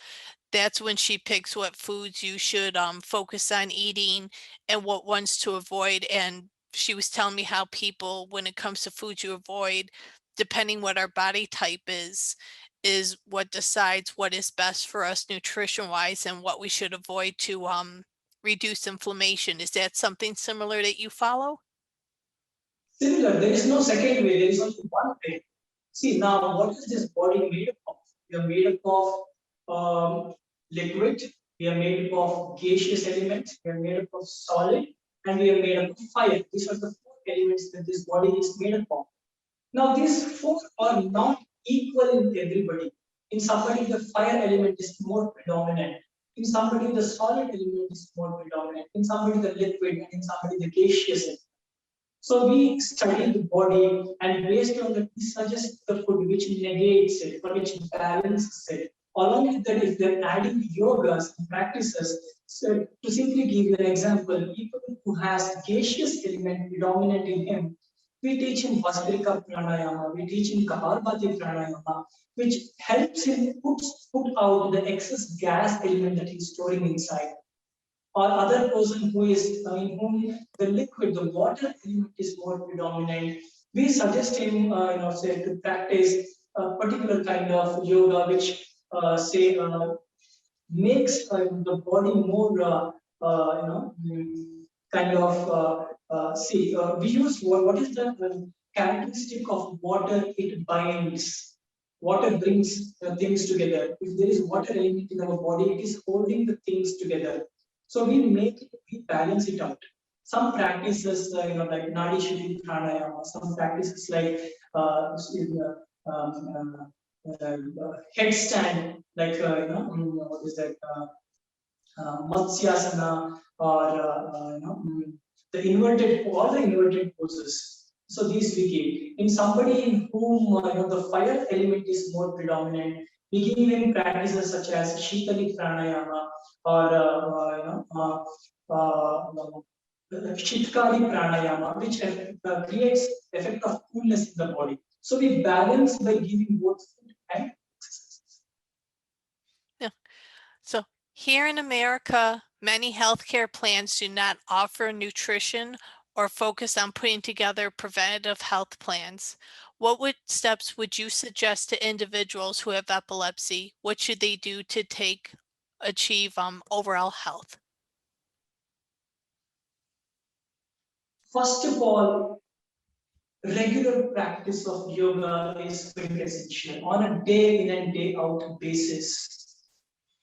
that's when she picks what foods you should focus on eating and what ones to avoid. And she was telling me how people, when it comes to foods you avoid, depending what our body type is what decides what is best for us nutrition wise and what we should avoid to reduce inflammation. Is that something similar that you follow? Similar, there is no second way, there is only one way. See, now, what is this body made up of? We are made up of liquid, we are made up of gaseous elements, we are made up of solid, and we are made up of fire. These are the four elements that this body is made up of. Now, these four are not equal in everybody. In somebody, the fire element is more predominant. In somebody, the solid element is more predominant. In somebody, the liquid, and in somebody, the gaseous element. So we study the body, and based on that, we suggest the food which negates it or which balances it, Along with that, if they're adding yogas and practices, so to simply give you an example, people who has gaseous element predominant in him, we teach him Vastrika Pranayama, we teach him Kapalbhati Pranayama, which helps him put out the excess gas element that he's storing inside. Or other person who is in whom the liquid, the water element is more predominant. We suggest him, say to practice a particular kind of yoga, which say makes the body more, kind of see. We use what is the characteristic of water? It binds. Water brings things together. If there is water element in our body, it is holding the things together. So we balance it out. Some practices, like Nadi Shuddhi Pranayama, some practices like headstand, like what is that? Matsyasana, or the inverted, all the inverted poses. So these we give. In somebody in whom the fire element is more predominant, we give him practices such as Shitali Pranayama, or Shitkari Pranayama, which creates effect of coolness in the body. So we balance by giving both food and exercise. Yeah. So here in America, many healthcare plans do not offer nutrition or focus on putting together preventative health plans. What steps would you suggest to individuals who have epilepsy? What should they do to achieve overall health? First of all, regular practice of yoga is very essential on a day in and day out basis.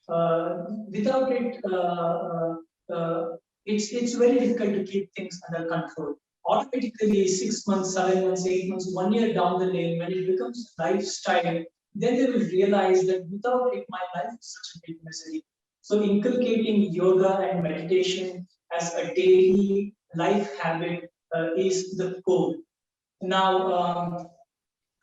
Without it, it's very difficult to keep things under control. Automatically, 6 months, 7 months, 8 months, 1 year down the lane, when it becomes lifestyle, then they will realize that without it, my life is such a big misery. So, inculcating yoga and meditation as a daily life habit is the goal. Now,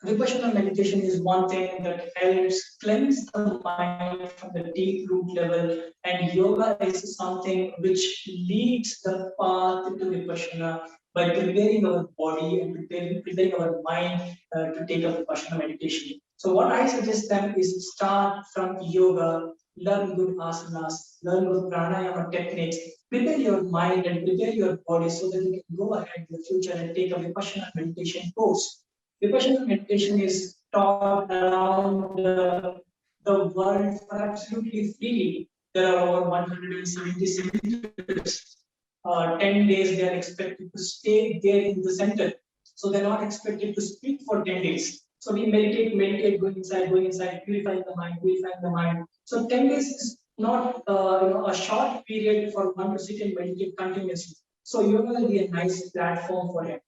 Vipassana meditation is one thing that helps cleanse the mind from the deep root level, and yoga is something which leads the path to Vipassana by preparing our body and preparing our mind to take up Vipassana meditation. So, what I suggest them is start from yoga, learn good asanas, learn good pranayama techniques, prepare your mind and prepare your body so that you can go ahead in the future and take a Vipassana meditation course. Vipassana meditation is taught around the world for absolutely freely. There are over 170 centers. 10 days they are expected to stay there in the center. So they're not expected to speak for 10 days. So we meditate, going inside, purifying the mind, purifying the mind. So 10 days is not a short period for one to sit and meditate continuously. So yoga will be a nice platform for it.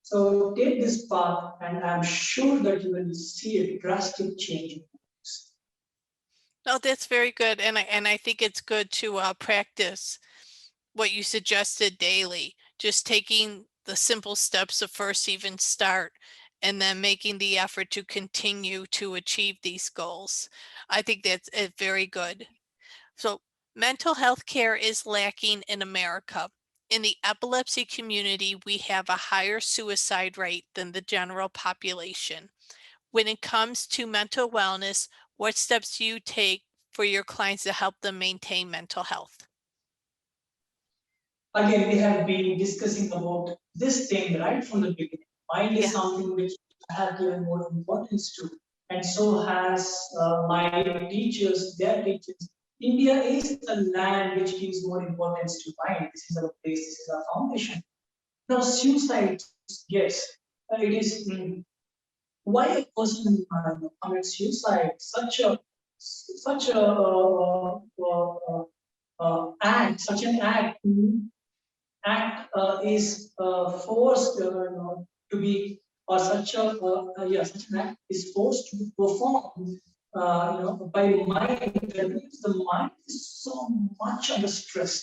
So take this path, and I'm sure that you will see a drastic change. No, that's very good, and I think it's good to practice what you suggested daily. Just taking the simple steps to first even start, and then making the effort to continue to achieve these goals. I think that's very good. So, mental health care is lacking in America. In the epilepsy community, we have a higher suicide rate than the general population. When it comes to mental wellness, what steps do you take for your clients to help them maintain mental health? Again, we have been discussing about this thing right from the beginning. Mind is Yeah. something which I have given more importance to, and so has my teachers, their teachers. India is a land which gives more importance to mind. This is our place, this is our foundation. Now, suicide, yes, it is. Why a person commits suicide? Such an act is forced to be, or such a such an act is forced to be performed by mind. That means the mind is so much under stress,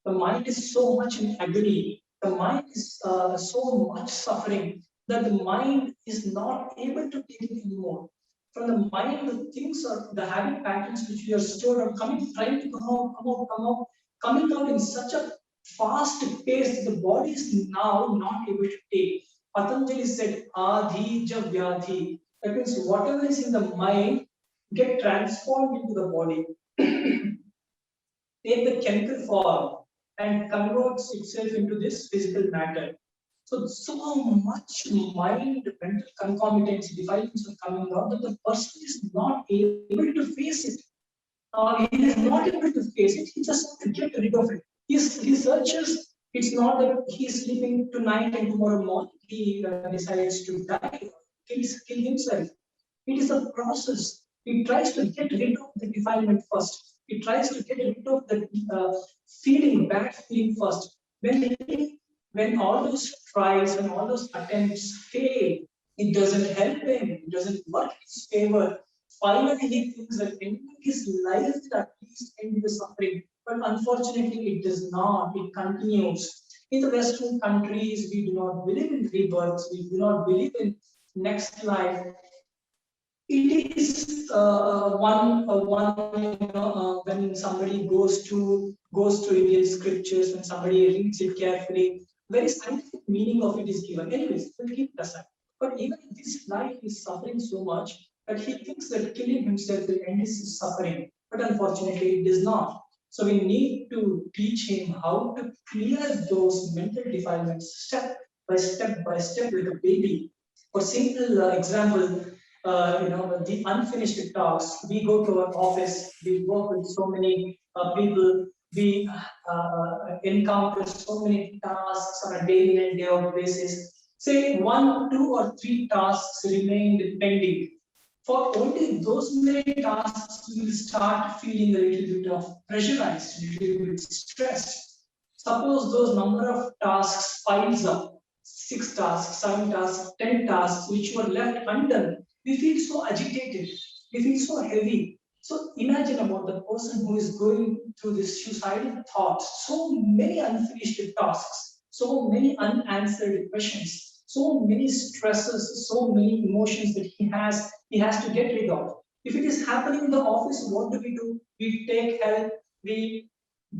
the mind is so much in agony, the mind is so much suffering that the mind is not able to take it anymore. From the mind, the things or the habit patterns which we are stored are coming, trying to coming out in such a fast pace that the body is now not able to take. Patanjali said, Adhija Vyadhi. That means whatever is in the mind get transformed into the body, take the chemical form and converts itself into this physical matter. So much mind mental concomitants, defilements are coming out that the person is not able to face it. He is not able to face it. He just wants to get rid of it. He searches. It's not that he's sleeping tonight and tomorrow morning he decides to die, kill himself. It is a process. He tries to get rid of the defilement first. He tries to get rid of the bad feeling first. When all those tries, when all those attempts fail, it doesn't help him. It doesn't work in his favor. Finally, he thinks that ending his life will at least end the suffering. But unfortunately, it does not. It continues. In the Western countries, we do not believe in rebirths. We do not believe in next life. It is one when somebody goes to Indian scriptures, when somebody reads it carefully, very scientific meaning of it is given. Anyways, we'll keep it aside. But even in this life, he's suffering so much that he thinks that killing himself will end his suffering. But unfortunately, it does not. So we need to teach him how to clear those mental defilements step by step, like a baby. For simple example, the unfinished tasks. We go to our office, we work with so many people, we encounter so many tasks on a daily and day out basis. Say 1, 2, or 3 tasks remained pending. For only those many tasks, we will start feeling a little bit of pressurized, a little bit stressed. Suppose those number of tasks piles up, 6 tasks, 7 tasks, 10 tasks, which were left undone, we feel so agitated, we feel so heavy. So imagine about the person who is going through this suicidal thoughts, so many unfinished tasks, so many unanswered questions, so many stresses, so many emotions that he has to get rid of. If it is happening in the office, what do? We take help, we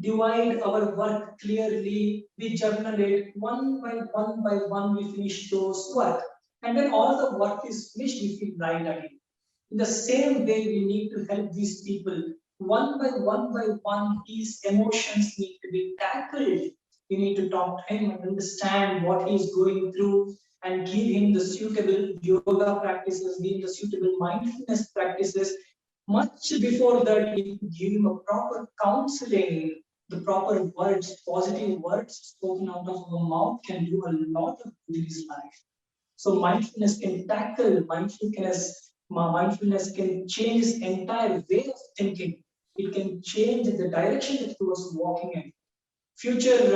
divide our work clearly, we journal it by one, we finish those work. And when all the work is finished, we feel light again. In the same way, we need to help these people. One by one, these emotions need to be tackled. We need to talk to him and understand what he is going through and give him the suitable yoga practices, give him the suitable mindfulness practices. Much before that, we give him a proper counseling. The proper words, positive words spoken out of our mouth can do a lot of good in his life. So mindfulness can tackle, mindfulness can change his entire way of thinking. It can change the direction that he was walking in. Future,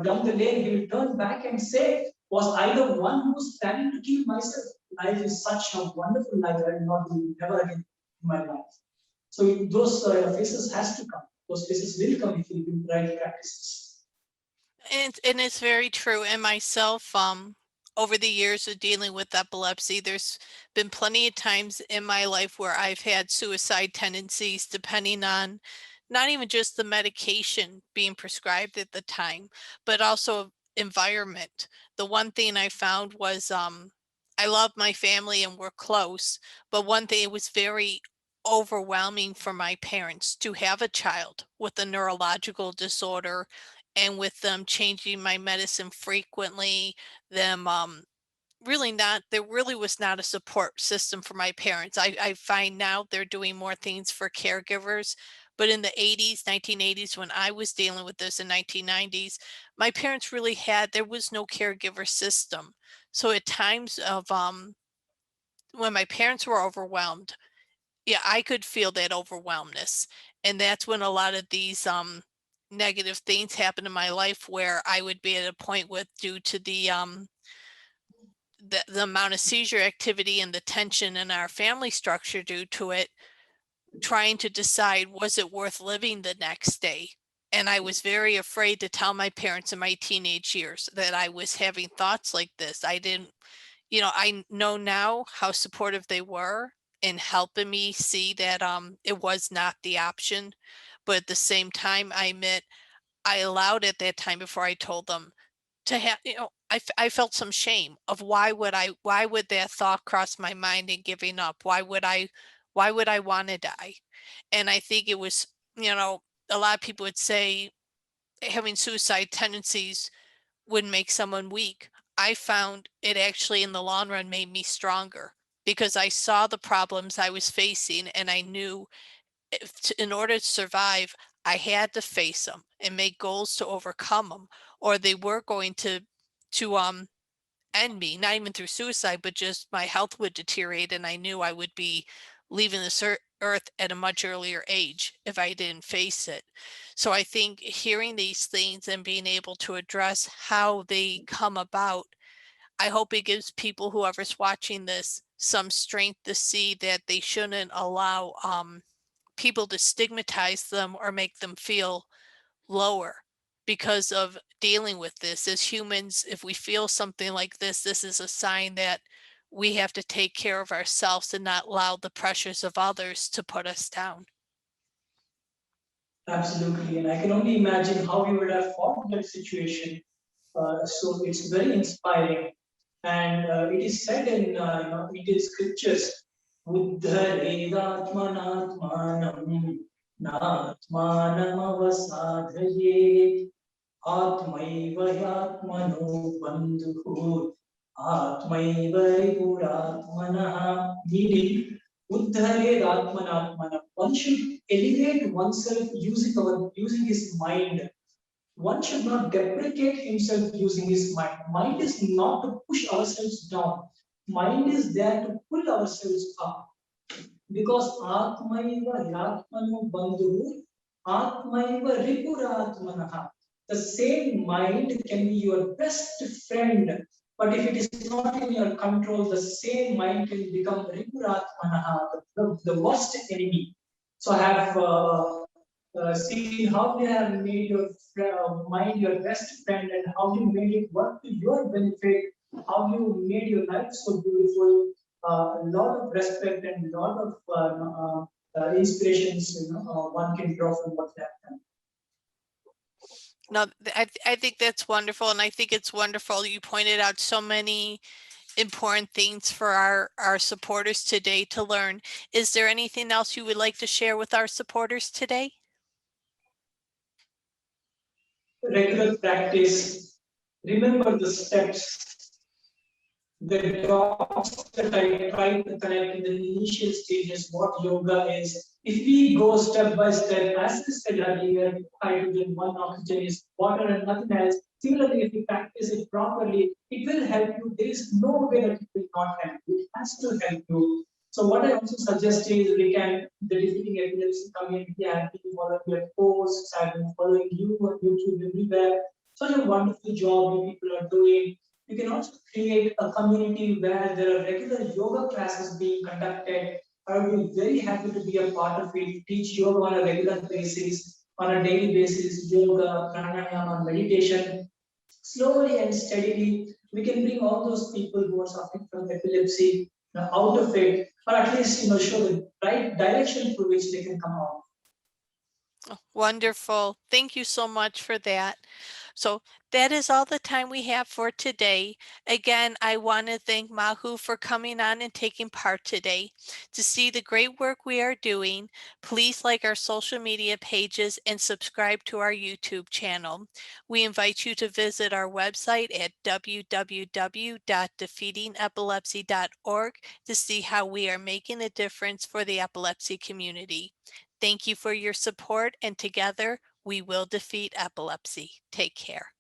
down the lane, he will turn back and say, was I the one who was planning to kill myself? Life is such a wonderful life, I will not do it ever again in my life. So those phases has to come. Those phases will come if you do the right practices. And it's very true. And myself, over the years of dealing with epilepsy, there's been plenty of times in my life where I've had suicide tendencies, depending on not even just the medication being prescribed at the time, but also environment. The one thing I found was I love my family and we're close, but one thing, it was very overwhelming for my parents to have a child with a neurological disorder, and with them changing my medicine frequently, them really not there really was not a support system for my parents. I find now they're doing more things for caregivers, but in the 80s, 1980s, when I was dealing with this in 1990s, my parents really had there was no caregiver system. So at times of when my parents were overwhelmed, yeah, I could feel that overwhelmness. And that's when a lot of these negative things happen in my life, where I would be at a point with, due to the amount of seizure activity and the tension in our family structure due to it, trying to decide, was it worth living the next day? And I was very afraid to tell my parents in my teenage years that I was having thoughts like this. I didn't, I know now how supportive they were, in helping me see that it was not the option. But at the same time, I admit I allowed at that time before I told them to have, I felt some shame of why would that thought cross my mind in giving up? Why would I want to die? And I think it was, a lot of people would say having suicide tendencies would make someone weak. I found it actually in the long run made me stronger because I saw the problems I was facing and I knew in order to survive, I had to face them and make goals to overcome them, or they were going to end me, not even through suicide, but just my health would deteriorate, and I knew I would be leaving this earth at a much earlier age if I didn't face it. So I think hearing these things and being able to address how they come about, I hope it gives people, whoever's watching this, some strength to see that they shouldn't allow people to stigmatize them or make them feel lower because of dealing with this. As humans, if we feel something like this is a sign that we have to take care of ourselves and not allow the pressures of others to put us down. Absolutely, and I can only imagine how you would have fought that situation. So it's very inspiring, and it is said in Indian scriptures, "Buddharedatmanatmanam natmanam avasadhaye atmaiva yatmano bandhu atmaiva ripuratmanah." Meaning, Uddhared Atmanatmana. One should elevate oneself using his mind. One should not deprecate himself using his mind. Mind is not to push ourselves down. Mind is there to pull ourselves up. Because Atmaiva Yatmanu Bandhu, Atmaiva Ripuratmanaha. The same mind can be your best friend, but if it is not in your control, the same mind can become Ripuratmanaha, the worst enemy. So I have seen how you have made your mind your best friend and how you made it work to your benefit, how you made your life so beautiful. A lot of respect and a lot of inspirations, one can draw from what they have done. No, I think that's wonderful. And I think it's wonderful you pointed out so many important things for our supporters today to learn. Is there anything else you would like to share with our supporters today? Regular practice, remember the steps, the dots that I tried to connect in the initial stages, what yoga is. If we go step by step, as I said earlier, hydrogen, one oxygen is water and nothing else. Similarly, if we practice it properly, it will help you. There is no way that it will not help you. It has to help you. So what I also suggest is we can, the Defeating Epilepsy community, I have been following your posts, I've been following you on YouTube everywhere. Such a wonderful job you people are doing. You can also create a community where there are regular yoga classes being conducted. I would be very happy to be a part of it, teach yoga on a regular basis, on a daily basis, yoga, pranayama, meditation. Slowly and steadily, we can bring all those people who are suffering from epilepsy out of it, or at least show the right direction through which they can come out. Oh, wonderful. Thank you so much for that. So that is all the time we have for today. Again, I want to thank Mahu for coming on and taking part today. To see the great work we are doing, please like our social media pages and subscribe to our YouTube channel. We invite you to visit our website at www.defeatingepilepsy.org to see how we are making a difference for the epilepsy community. Thank you for your support, and together we will defeat epilepsy. Take care.